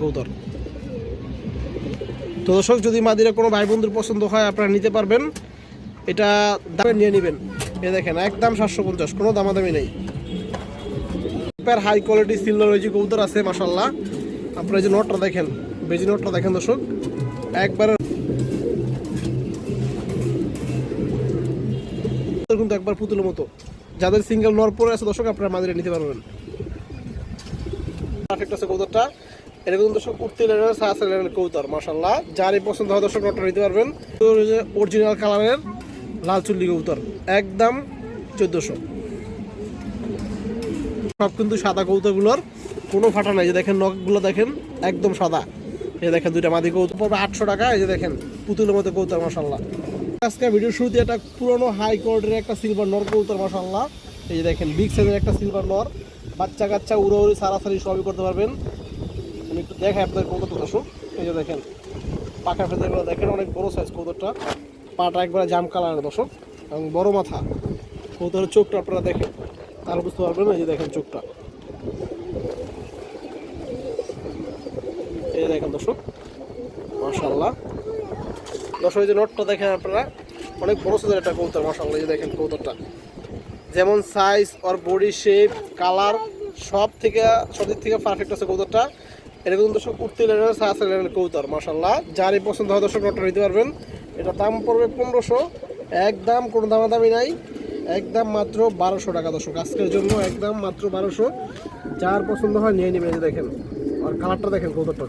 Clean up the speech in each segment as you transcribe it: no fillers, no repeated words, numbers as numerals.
কবুতর। তো দর্শক যদি মাদিরা কোনো ভাই বন্ধুর পছন্দ হয় আপনারা নিতে পারবেন, এটা দামে নিয়ে নেবেন। এ দেখেন একদম 750, কোনো দামাদামি নেই। হাই কোয়ালিটি সিলভার ওই যে কবুতর আছে মাশাআল্লাহ। আপনারা এই যে নটটা দেখেন, বেজি নটটা দেখেন দর্শক, একবারে কিন্তু একবার পুতুলের মতো। যাদের সিঙ্গেল নর পরে আছে দর্শক আপনারা মাদিরা নিতে পারবেন। পারফেক্ট আছে কবুতরটা, এটা কিন্তু দর্শক উঠতে লেনের সাসে লেনের কবুতর মাশাআল্লাহ। যারই পছন্দ হয় দর্শক নটটা নিতে পারবেন। অরিজিনাল কালারের লাল চুল্লি কবুতর, একদম 1400। সব কিন্তু সাদা কবুতরগুলোর কোনো ফাটা নাই। যে দেখেন নখগুলো দেখেন একদম সাদা। এই দেখেন দুইটা মাদি কবুতর পড়বে 800 টাকা। এই যে দেখেন পুতুলের মতো কবুতর মাশাআল্লাহ। আজকে ভিডিওর শুরুতে একটা পুরনো হাই কোয়ালিটির একটা সিলভার নর কবুতর মাশাআল্লাহ। এই যে দেখেন বিগ সাইজের একটা সিলভার নর, বাচ্চা কাচ্চা উড়াউড়ি সারাসারি সবই করতে পারবেন। আমি একটু দেখাই আপনাদের কবুতরটা দর্শক। এই যে দেখেন পাখা ফেদারগুলো দেখেন, অনেক বড় সাইজ কবুতরটা, পাটা একবারে জাম কালারের দর্শক এবং বড় মাথা। কবুতরের চোখটা আপনারা দেখেন তাহলে বুঝতে পারবেন। এই যে দেখেন চোখটা, এই দেখেন দর্শক মাশাআল্লাহ। দর্শক এই যে নটটা দেখেন আপনারা, অনেক বড় সাইজের একটা কবুতর মাশাআল্লাহ। এই যে দেখেন কবুতরটা যেমন সাইজ আর বডি শেপ কালার সব দিক থেকে পারফেক্ট আছে কবুতরটা। এটা কিন্তু দর্শক উঠতে লেনের সাসে লেনের কবুতর মাশাআল্লাহ। যারই পছন্দ হয় দর্শক নটটা নিতে পারবেন। এটা দাম পড়বে 1500, একদম কোনো দামাদামি নাই, একদম মাত্র 1200 টাকা দর্শক আজকের জন্য, একদম মাত্র 1200। যার পছন্দ হয় নিয়ে নেবেন। এই যে দেখেন আর কালারটা দেখেন কবুতরটা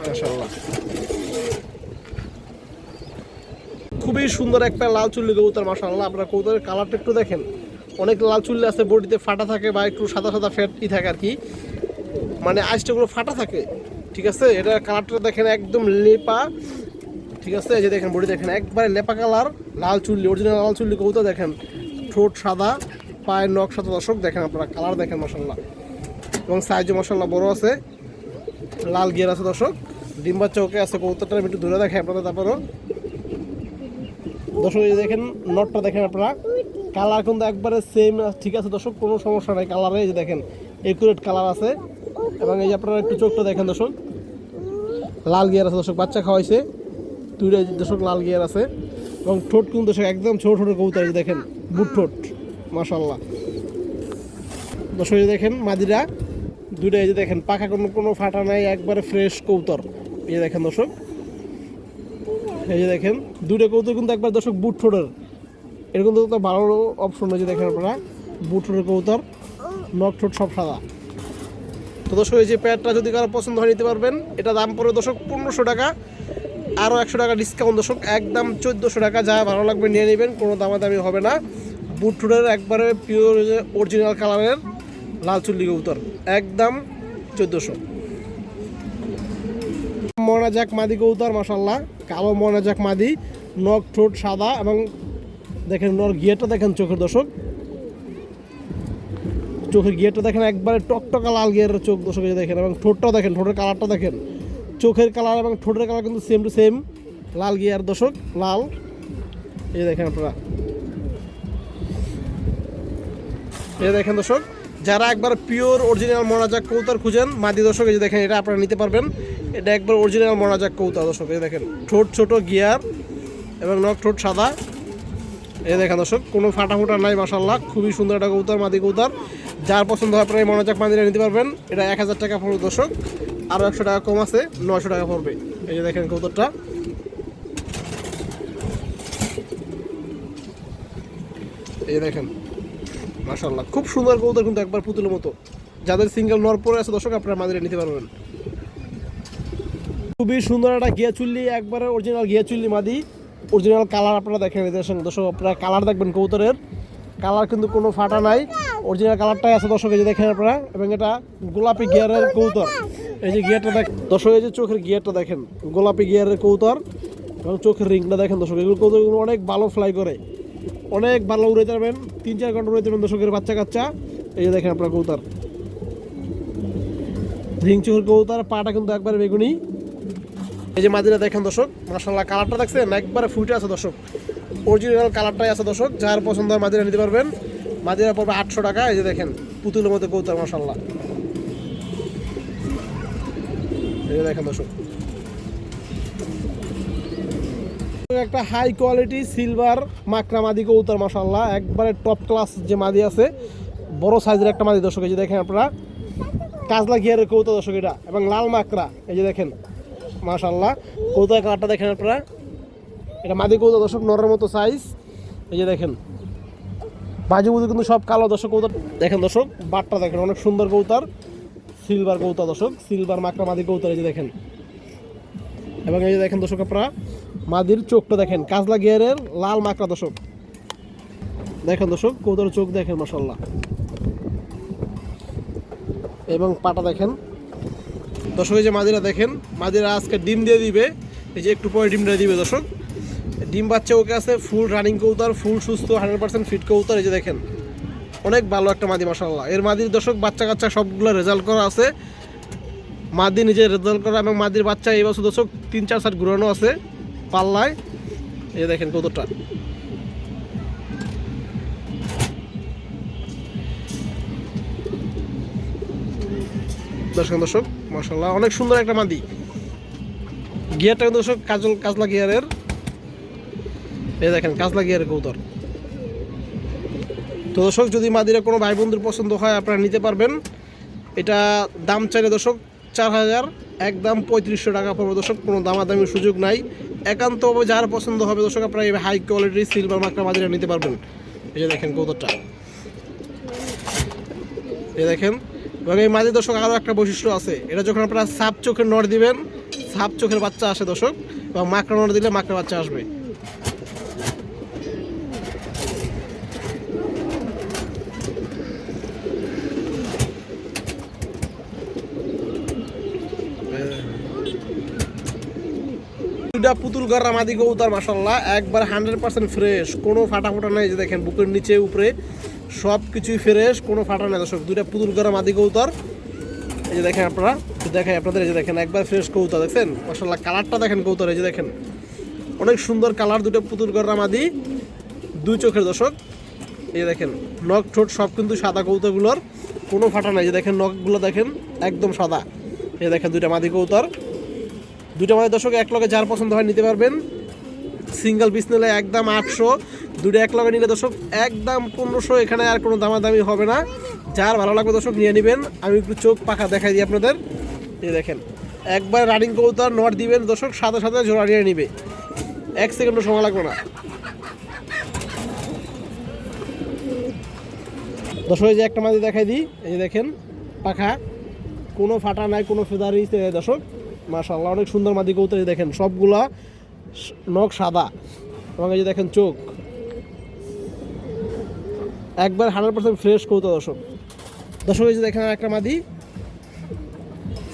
মাশাআল্লাহ, খুবই সুন্দর একটা লাল চুল্লি কবুতর মাশাআল্লাহ। আপনারা কবুতরের কালারটা একটু দেখেন, অনেক লাল চুল্লি আছে, বডিতে ফাটা থাকে বা একটু সাদা সাদা ফ্যাটই থাকে আর কি, মানে আইসটাগুলো ফাটা থাকে, ঠিক আছে। এটা কালারটা দেখেন একদম লেপা, ঠিক আছে। এই যে দেখেন বডি দেখেন একবারে লেপা কালার, লাল চুল্লি, অরিজিনাল লাল চুল্লি কবুতর। দেখেন ঠোঁট সাদা, পায়ের নখ সাদা দর্শক, দেখেন আপনারা কালার দেখেন মাশাআল্লাহ। এবং সাইজও মাশাআল্লাহ বড় আছে, লাল গিয়ার আছে দর্শক, ডিম্বা চৌকে আছে কবুতরটা। আমি একটু দূরে দেখাই আপনারা তারপরও দর্শক। এই দেখেন নটটা দেখেন আপনারা, কালার কিন্তু একবারে সেম, ঠিক আছে দর্শক, কোনো সমস্যা নাই কালারে। এই যে দেখেন একুরেট কালার আছে। এবং এই যে আপনারা একটু চোখটা দেখেন দর্শক, লাল গিয়ার আছে দর্শক, বাচ্চা খাওয়াইছে দুইটা দর্শক, লাল গিয়ার আছে। এবং ঠোঁট কিন্তু দর্শক একদম ছোটো ছোটো কবুতর, এই যে দেখেন বুট ঠোঁট মাশাআল্লাহ দর্শক। এই যে দেখেন মাদিরা দুইটা, এই যে দেখেন পাখা কোনো ফাটা নাই, একবারে ফ্রেশ কবুতর। এই যে দেখেন দর্শক, এই যে দেখেন দুটো কবুতর কিন্তু একবার দর্শক বুট ঠোঁটের, এরকম তো ভালো অপশন। এই যে দেখেন আপনারা বুট ঠোঁটের কবুতর, নখ ঠোঁট সব সাদা। তো দর্শক এই যে প্যাডটা যদি কারো পছন্দ হয় নিতে পারবেন। এটা দাম পড়ে দর্শক 1500 টাকা, আরও 100 টাকা ডিসকাউন্ট দর্শক, একদম 1400 টাকা। যা ভালো লাগবে নিয়ে নেবেন, কোনো দামাদামি হবে না। বুট ঠোঁটের একবারে পিওর অরিজিনাল কালারের লাল চুল্লি কবুতর, একদম 1400। মনাজাক মাদি কবুতর মাশাআল্লাহ, কালো মনাজাক মাদি, নখ ঠোঁট সাদা। এবং দেখেন নর গিয়ারটা দেখেন চোখের দর্শক, চোখের গিয়ারটা দেখেন একবারে টকটকা লাল গিয়ারের চোখ দর্শক। দেখেন এবং ঠোঁটটাও দেখেন, ঠোঁটের কালারটা দেখেন, চোখের কালার এবং ঠোঁটের কালার কিন্তু same to same, Lal gear দর্শক লাল। এই দেখেন আপনারা, এই দেখেন দর্শক, যারা একবার পিওর অরিজিনাল মনাজাক কবুতর খুঁজেন মাদি দর্শক, এই যে দেখেন এটা আপনারা নিতে পারবেন। এটা একবার অরিজিনাল মনাজাক কবুতর দর্শক। এই দেখেন ঠোঁট ছোট, গিয়ার এবং নখ ঠোঁট সাদা। এই দেখেন দর্শক কোনো ফাটা ফুটা নাই মাশাআল্লাহ, খুবই সুন্দর একটা কবুতর, মাদি কবুতর। যার পছন্দ হয় আপনারা এই মনাজাক মাদিরা নিতে পারবেন। এটা 1000 টাকা পড়বে দর্শক, আরও 100 টাকা কম আছে, 900 টাকা পড়বে। এই যে দেখেন কবুতরটা, এই যে দেখেন মাশাআল্লাহ, খুব সুন্দর কবুতর কিন্তু একবার পুতুলের মতো। যাদের সিঙ্গেল নর পরে আছে দর্শক আপনারা মাদিরা নিতে পারবেন। খুবই সুন্দর একটা গিয়া চুল্লি, একবারে অরিজিনাল গিয়া চুল্লি মাদি, অরিজিনাল কালার আপনারা দেখেন। এদের সঙ্গে দর্শক আপনারা কালার দেখবেন, কবুতরের কালার কিন্তু কোনো ফাটা নাই, অরিজিনাল কালারটাই আছে দর্শক। এই যে দেখেন আপনারা, এবং এটা গোলাপি গিয়ারের কবুতর। এই যে গিয়ারটা দেখেন দর্শক, এই যে চোখের গিয়ারটা দেখেন, গোলাপি গিয়ারের কবুতর এবং চোখের রিংটা দেখেন দর্শক। এগুলো কবুতরগুলো অনেক ভালো ফ্লাই করে, অনেক ভালো উড়ে যাবেন, 3-4 ঘন্টা উড়ে যাবেন দর্শকের বাচ্চা কাচ্চা। এই যে দেখেন আপনার কবুতর, রিং চোখের কবুতর, পাটা কিন্তু একবারে বেগুনি। এই যে মাদিরা দেখেন দর্শক মাশাআল্লাহ, কালারটা দেখছেন একবারে ফুটে আছে দর্শক, অরিজিনাল কালারটাই আছে দর্শক। যার পছন্দ হয় মাদিরা নিতে পারবেন। মাদিরা পড়বে 800 টাকা। এই যে দেখেন পুতুলের মতো কবুতর মাশাআল্লাহ। এই দেখেন দর্শক, একটা হাই কোয়ালিটি সিলভার মাকড়া মাদি কবুতর মাশাআল্লাহ, একবারে টপ ক্লাস যে মাদি আছে, বড় সাইজের একটা মাদি দর্শক। এই যে দেখেন আপনারা কাজলা গিয়ারের কবুতর দর্শক এটা, এবং লাল মাকড়া। এই যে দেখেন মাশাআল্লাহ, কবুতরের কালারটা দেখেন আপনারা, এটা মাদি কবুতর দর্শক, নরের মতো সাইজ। এই যে দেখেন বাজু বুজু কিন্তু সব কালো দর্শক কবুতর। দেখেন দর্শক বাটটা দেখেন, অনেক সুন্দর কবুতর, সিলভার কবুতর দর্শক, সিলভার মাকড়া মাদি কবুতর। এই যে দেখেন, এবং এই যে দেখেন দর্শক আপনারা মাদির চোখটা দেখেন, কাজলা গিয়ারের লাল মাকড়া দর্শক। দেখেন দর্শক কবুতরের চোখ দেখেন মাশাআল্লাহ, এবং পাটা দেখেন দর্শক। এই যে মাদিরা দেখেন, মাদিরা আজকে ডিম দিয়ে দিবে, এই যে একটু পরে ডিমটা দিবে দর্শক। ডিম বাচ্চা ওকে আছে, ফুল রানিং কবুতর, ফুল সুস্থ 100% ফিট কবুতর। এই যে দেখেন অনেক ভালো একটা মাদি মাশাআল্লাহ। এর মাদির দর্শক বাচ্চা কাচ্চা সবগুলো রেজাল্ট করা আছে, মাদি নিজে রেজাল্ট করা, এবং মাদির বাচ্চা এই বছর দর্শক 3-4 সেট ঘুরানো আছে পাল্লায়। এই দেখেন কবুতরটা, দর্শক মাশাআল্লাহ অনেক সুন্দর একটা মাদি। গিয়ারটা দর্শক কাজলা গিয়ারের। এই দেখেন কাজলা গিয়ারের কবুতর। তো দর্শক যদি মাদিরা কোনো ভাই বন্ধুর পছন্দ হয় আপনারা নিতে পারবেন। এটা দাম চাইলে দর্শক 4000, একদম 3500 টাকা পড়বে দর্শক, কোনো দামাদামির সুযোগ নাই। একান্ত যার পছন্দ হবে দর্শক আপনারা এই হাই কোয়ালিটির সিলভার মাকড়া মাদিরা নিতে পারবেন। এই যে দেখেন কবুতরটা, এই দেখেন। এবং এই মাদি দর্শক আরও একটা বৈশিষ্ট্য আছে, এটা যখন আপনারা সাপ চোখের নড় দিবেন, সাপ চোখের বাচ্চা আসে দর্শক, এবং মাকড়া নড় দিলে মাকড়া বাচ্চা আসবে। দুইটা পুতুল গড়া মাদি কবুতর মাশাআল্লাহ, একবার 100% ফ্রেশ, কোনো ফাটা ফোটা নাই। যে দেখেন বুকের নিচে উপরে সব কিছুই ফ্রেশ, কোনো ফাটা নাই দর্শক। দুইটা পুতুল গড়া মাদি কবুতর। এই যে দেখেন আপনারা, দেখাই আপনাদের, এই যে দেখেন একবার ফ্রেশ কবুতর দেখছেন মাশাআল্লাহ। কালারটা দেখেন কবুতর, এই যে দেখেন অনেক সুন্দর কালার, দুটো পুতুল গড়া মাদি, দুই চোখের দর্শক। এই দেখেন নখ ঠোঁট সব কিন্তু সাদা কবুতরগুলোর, কোনো ফাটা নাই। যে দেখেন নখগুলো দেখেন একদম সাদা। এই দেখেন দুইটা মাদি কবুতর, দুইটা মাদি দর্শক এক লগে যার পছন্দ হয় নিতে পারবেন। সিঙ্গেল পিস নিলে একদম 800, দুটো এক লগে নিলে দর্শক একদম 1500। এখানে আর কোনো দামাদামি হবে না, যার ভালো লাগবে দর্শক নিয়ে নেবেন। আমি একটু চোখ পাখা দেখাই দিই আপনাদের। এই দেখেন একবার রানিং কবুতর নট দিবেন দর্শক, সাথে সাথে জোড়া নিয়ে নিবে, 1 সেকেন্ডও সময় লাগবে না দর্শক। এই যে একটা মাদি দেখাই দিই, এই যে দেখেন পাখা, কোনো ফাটা নাই, কোনো ফেদারি দর্শক মাশাআল্লাহ, অনেক সুন্দর মাদি কবুতর। দেখেন সবগুলা নখ সাদা, এবং এই যে দেখেন চোখ একবার 100% ফ্রেশ কবুতর দর্শক। এই যে দেখেন একটা মাদি,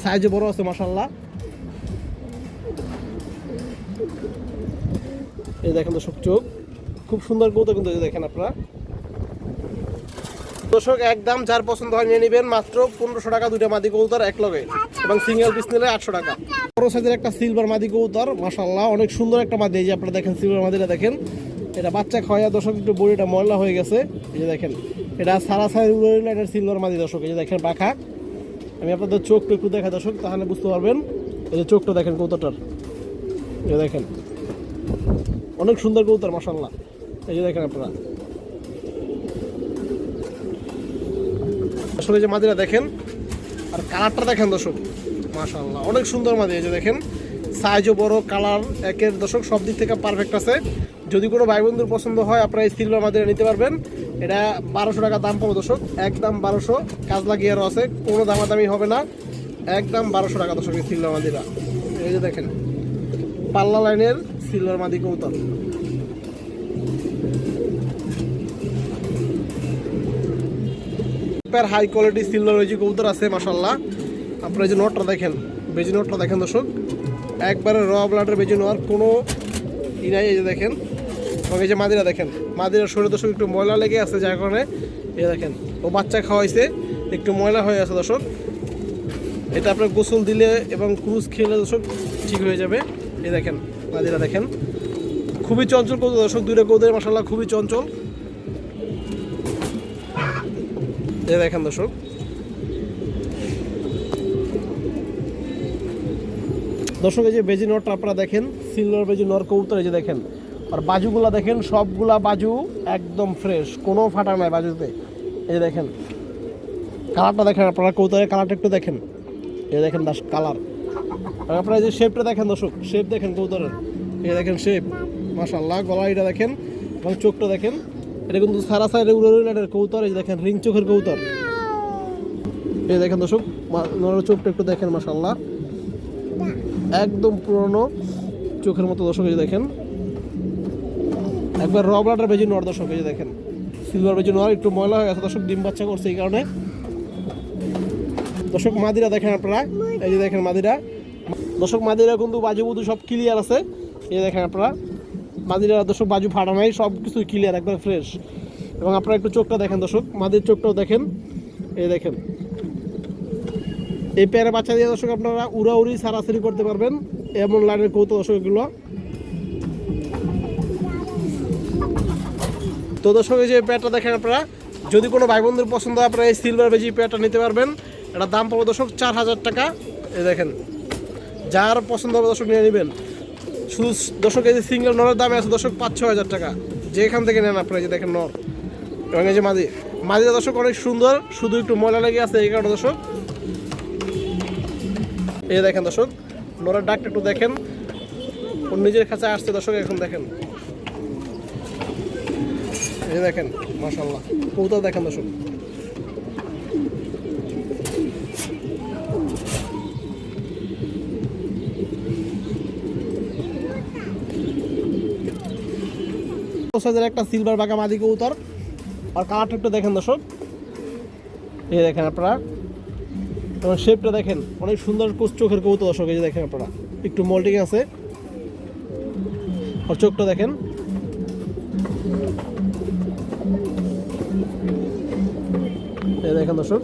সাইজে বড় আছে মাশাআল্লাহ। এই দেখেন দর্শক চোখ খুব সুন্দর কবুতর কিন্তু। এই দেখেন আপনারা দর্শক একদম যার পছন্দ হয় নিয়ে নেবেন, মাত্র 1500 টাকা দুইটা মাদি কবুতর এক লগে, এবং সিঙ্গেল পিস নিলে 800 টাকা। বড় সাইজের একটা সিলভার মাদি কবুতর মাশাআল্লাহ, অনেক সুন্দর একটা মাদি। এই যে আপনারা দেখেন সিলভার মাদিটা দেখেন, এটা বাচ্চা খাওয়া দর্শক, একটু বডিটা ময়লা হয়ে গেছে। এই যে দেখেন এটা সারা সাইড উড়ে এটা সিলভার মাদি দর্শক। এই যে দেখেন পাখা, আমি আপনাদের চোখটা একটু দেখা দর্শক, তাহলে বুঝতে পারবেন। এই যে চোখটা দেখেন কবুতরটার, এই যে দেখেন অনেক সুন্দর কবুতর মাশাআল্লাহ। এই যে দেখেন আপনারা আসলে যে মাদিরা দেখেন, আর কালারটা দেখেন দর্শক মাশাআল্লাহ, অনেক সুন্দর মাদি। এই যে দেখেন সাইজও বড়, কালার একের দর্শক সব দিক থেকে পারফেক্ট আছে। যদি কোনো ভাই বন্ধুর পছন্দ হয় আপনারা এই সিলভার মাদিরা নিতে পারবেন। এটা 1200 টাকা দাম পাবো দর্শক, একদম 1200। কাজলা গিয়ারও আছে, কোনো দামাদামি হবে না, একদম 1200 টাকা দর্শক এই সিলভার মাদিরা। এই যে দেখেন পাল্লা লাইনের সিলভার মাদি কবুতর। হাই কোয়ালিটি সিলভার বেজি কবুতর আছে মাশাআল্লাহ। আপনারা যে নটটা দেখেন, বেজি নটটা দেখেন দর্শক, একবারে র ব্লাডের বেজি নেওয়ার কোনো ই নাই। এই যে দেখেন, এবং এই যে মাদিরা দেখেন, মাদিরার শরীরে দর্শক একটু ময়লা লেগে আছে, যার কারণে এই দেখেন ও বাচ্চা খাওয়াইছে, একটু ময়লা হয়ে আছে দর্শক। এটা আপনার গোসল দিলে এবং ক্রুজ খেলে দর্শক ঠিক হয়ে যাবে। এই দেখেন মাদিরা দেখেন খুবই চঞ্চল কবুতর দর্শক, দুইটা কবুতর মাশাআল্লাহ খুবই চঞ্চল। এই দেখেন দর্শক, দর্শক এই যে বেজি নটটা আপনারা দেখেন, সিলভার বেজি নর কবুতর। এই যে দেখেন, আর বাজুগুলা দেখেন, সবগুলা বাজু একদম ফ্রেশ, কোনো ফাটা নাই বাজুতে। এই যে দেখেন কালারটা দেখেন, আপনারা কবুতরের কালারটা একটু দেখেন। এই দেখেন দাস কালার, আর আপনারা এই যে শেপটা দেখেন দর্শক, শেপ দেখেন কবুতরের। এই দেখেন শেপ, মাশাআল্লাহ। গলা এটা দেখেন এবং চোখটা দেখেন, এটা কিন্তু সারা সাইডে উড়ার কবুতর। এই যে দেখেন রিং চোখের কবুতর। এই দেখেন দর্শক চোখটা একটু দেখেন, মাশাআল্লাহ একদম পুরনো চোখের মতো দর্শক। এই যে দেখেন একবার রবলাটার বেজি নর দর্শক। এই যে দেখেন সিলভার বেজি নর, একটু ময়লা হয়ে গেছে দর্শক, ডিম বাচ্চা করছে এই কারণে। দর্শক মাদিরা দেখেন আপনারা, এই যে দেখেন মাদিরা দর্শক, মাদিরা কিন্তু বাজু বুধু সব ক্লিয়ার আছে। এই দেখেন আপনারা মাদিরা দর্শক, বাজু ফাটা নাই, সব কিছু ক্লিয়ার, একবার ফ্রেশ। এবং আপনারা একটু চোখটা দেখেন দর্শক, মাদির চোখটাও দেখেন। এই দেখেন এই পেয়ারে বাচ্চা দিয়ে দর্শক আপনারা উড়াউড়ি সারাসারি করতে পারবেন, এমন লাইনের কৌতুক দর্শক এগুলো। তো দর্শক এই যে পেয়ারটা দেখেন আপনারা, যদি কোনো ভাই বন্ধুর পছন্দ হয় আপনারা এই সিলভার বেজি পেয়ারটা নিতে পারবেন। এটা দাম পাবো দর্শক 4000 টাকা। এই দেখেন যার পছন্দ হবে দর্শক নিয়ে নেবেন। শুধু দর্শক এই যে সিঙ্গেল নরের দামে আছে দর্শক 5-6 হাজার টাকা, যেখান থেকে নেন আপনারা। এই যে দেখেন নর, এবং এই যে মাদিটা দর্শক অনেক সুন্দর, শুধু একটু ময়লা লেগে আছে এই কারণে দর্শক। এই দেখেন দর্শক নরের ডাকটা একটু দেখেন, ওর নিজের কাছে আসছে দর্শক। এখন দেখেন এই দেখেন মাশাআল্লাহ কবুতর দেখেন দর্শক। একটা সিলভার বাঁকা মাদি কবুতর, আর কালারটা একটু দেখেন দর্শক। এই দেখেন আপনারা, এবং শেপটা দেখেন অনেক সুন্দর চোখের কবুতর দর্শক। এই যে দেখেন আপনারা একটু মোল্ডিং আছে, আর চোখটা দেখেন। এই দেখেন দর্শক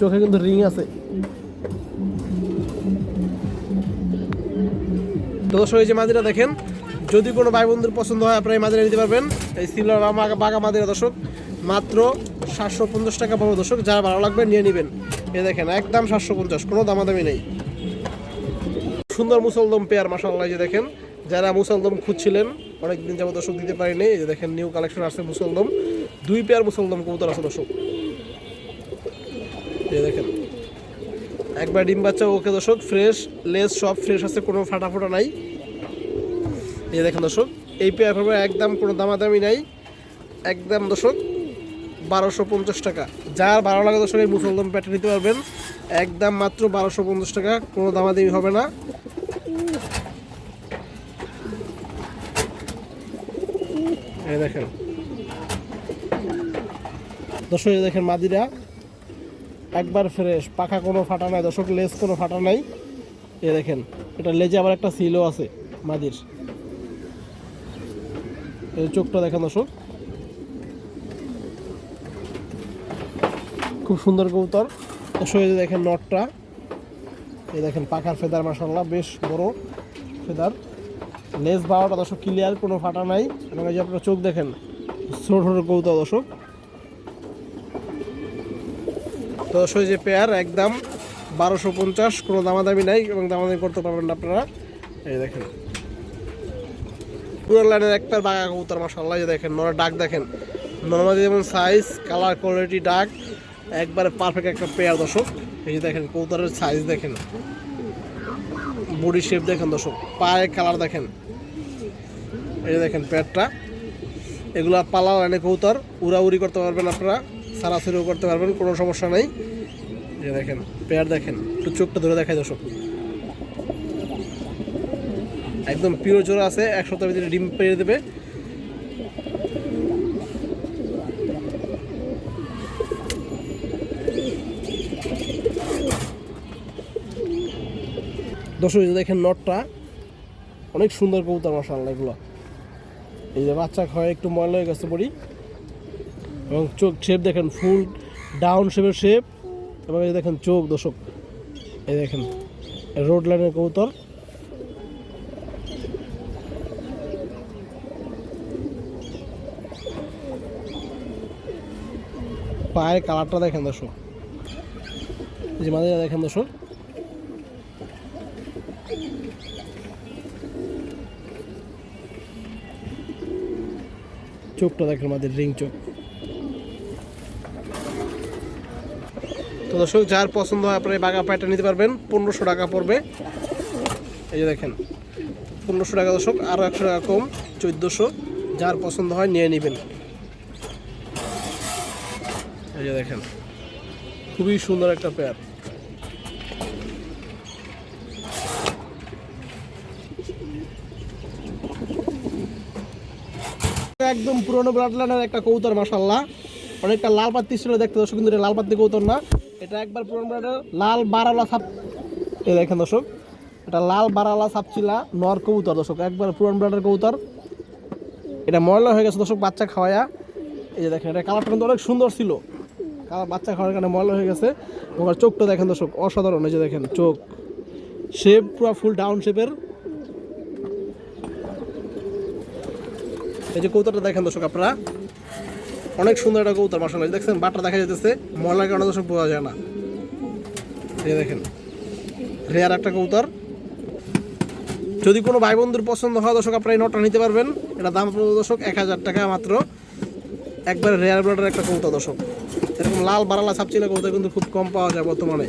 চোখে কিন্তু রিং আছে। তো দর্শক এই যে মাদিরা দেখেন, যদি কোনো ভাই বন্ধুর পছন্দ হয় আপনারা এই মাদিরা নিতে পারবেন। এই সিলভার বাঘা মাদিরা দর্শক মাত্র 750 টাকা পাবো দর্শক, যারা ভালো লাগবে নিয়ে নেবেন। এই দেখেন একদম 750, কোনো দামাদামি নেই। সুন্দর মুসলদম পেয়ার মাশাআল্লাহ। এই যে দেখেন যারা মুসলদম খুঁজছিলেন অনেকদিন যাবো দর্শক দিতে পারিনি, এই যে দেখেন নিউ কালেকশন আসছে মুসলদম, 2 পেয়ার মুসলদম কবুতর আছে দর্শক। এই দেখেন একবার ডিম বাচ্চা ওকে দর্শক, ফ্রেশ লেস সব ফ্রেশ আছে, কোনো ফাটা ফোটা নাই। এই দেখেন দর্শক এই পেয়ার পাবে একদম কোনো দামাদামি নাই, একদম দর্শক 1250 টাকা। যার ভালো লাগে দর্শক এই মুসলদম প্যাটে নিতে পারবেন, একদম মাত্র 1250 টাকা, কোনো দামাদামি হবে না। এই দেখেন দর্শক, এই দেখেন মাদিরা একবার ফ্রেশ, পাখা কোনো ফাটা নাই দর্শক, লেজ কোনো ফাটা নাই। এই দেখেন এটা লেজে আবার একটা সিলও আছে মাদির। এই চোখটা দেখেন দর্শক, খুব সুন্দর কবুতর দর্শক। এই যে দেখেন নটটা, এই দেখেন পাখার ফেদার মাশাআল্লাহ বেশ বড় ফেদার, লেজ বারোটা দর্শক ক্লিয়ার, কোনো ফাটা নাই। এবং এই যে আপনারা চোখ দেখেন, ছোট ছোট কবুতর দর্শক। তো দর্শক যে পেয়ার একদম 1250, কোনো দামাদামি নাই এবং দামাদামি করতে পারবেন না আপনারা। এই দেখেন পুরো লাইনের এক পেয়ার বাঘা কবুতর মাশাআল্লাহ। যে দেখেন নরের ডাক দেখেন, নর্মালি যেমন সাইজ কালার কোয়ালিটি ডাক একবারে পারফেক্ট একটা পেয়ার দর্শক। এই যে দেখেন কবুতরের সাইজ দেখেন, বডি শেপ দেখেন দর্শক, পায়ের কালার দেখেন। এই যে দেখেন পেয়ারটা, এগুলা পালা লাইনে কবুতর, উড়াউড়ি করতে পারবেন আপনারা, সারাসারিও করতে পারবেন, কোনো সমস্যা নেই। এই দেখেন পেয়ার দেখেন, একটু চোখটা ধরে দেখায় দর্শক, একদম পিওর জোড়া আছে, 1 সপ্তাহের ভিতরে ডিম পেয়ে দেবে। দর্শক দেখেন নটটা অনেক সুন্দর কবুতর মাশাআল্লাহ এগুলো। এই যে বাচ্চা খাওয়া একটু ময়লা হয়ে গেছে বড়ি, এবং চোখ শেপ দেখেন ফুল ডাউন শেপের শেপ, এবং এই দেখেন চোখ দর্শক। এই দেখেন রোড লাইনের কবুতর। পায়ের কালারটা দেখেন দর্শক, এই যে মাঝে দেখেন দর্শক, চোখটা দেখেন আমাদের রিং চোখ। তো দর্শক যার পছন্দ হয় আপনার এই বাঘা পায়টা নিতে পারবেন, 1500 টাকা পড়বে। এই যে দেখেন 1500 টাকা দর্শক, আরও 100 টাকা কম, 1400। যার পছন্দ হয় নিয়ে নেবেন। এই যে দেখেন খুবই সুন্দর একটা পেয়ার। একদম পুরনো ব্লাড লাইনের একটা কবুতর, মাশাআল্লাহ অনেকটা লাল পাত্তি ছিল দেখতে দর্শক, কিন্তু এটা লাল পাত্তি কবুতর না, এটা একবার পুরনো ব্লাডের লাল বারালা সাপ। এই দেখেন দর্শক, এটা লাল বারালা সাপচিলা নর কবুতর দর্শক, একবার পুরনো ব্লাডের কবুতর। এটা ময়লা হয়ে গেছে দর্শক বাচ্চা খাওয়ায়া। এই যে দেখেন এটা কালারটা কিন্তু অনেক সুন্দর ছিল, কালার বাচ্চা খাওয়ার কারণে ময়লা হয়ে গেছে। ওর চোখটা দেখেন দর্শক অসাধারণ, এই যে দেখেন চোখ শেপ পুরো ফুল ডাউন শেপের। এই যে কবুতরটা দেখেন দর্শক আপনারা, অনেক সুন্দর একটা কবুতর মাশাআল্লাহ। দেখছেন বাটটা দেখা যাচ্ছে, ময়লার কারণে দর্শক বোঝা যায় না। এই দেখেন রেয়ার একটা কবুতর। যদি কোনো ভাই বন্ধুর পছন্দ হয় দর্শক আপনারা এই নটটা নিতে পারবেন। এটা দাম পড়বে দর্শক 1000 টাকা মাত্র, একবারে রেয়ার ব্লাডের একটা কবুতর দর্শক। এরকম লাল বারালা সাপচিলা কবুতর কিন্তু খুব কম পাওয়া যায় বর্তমানে।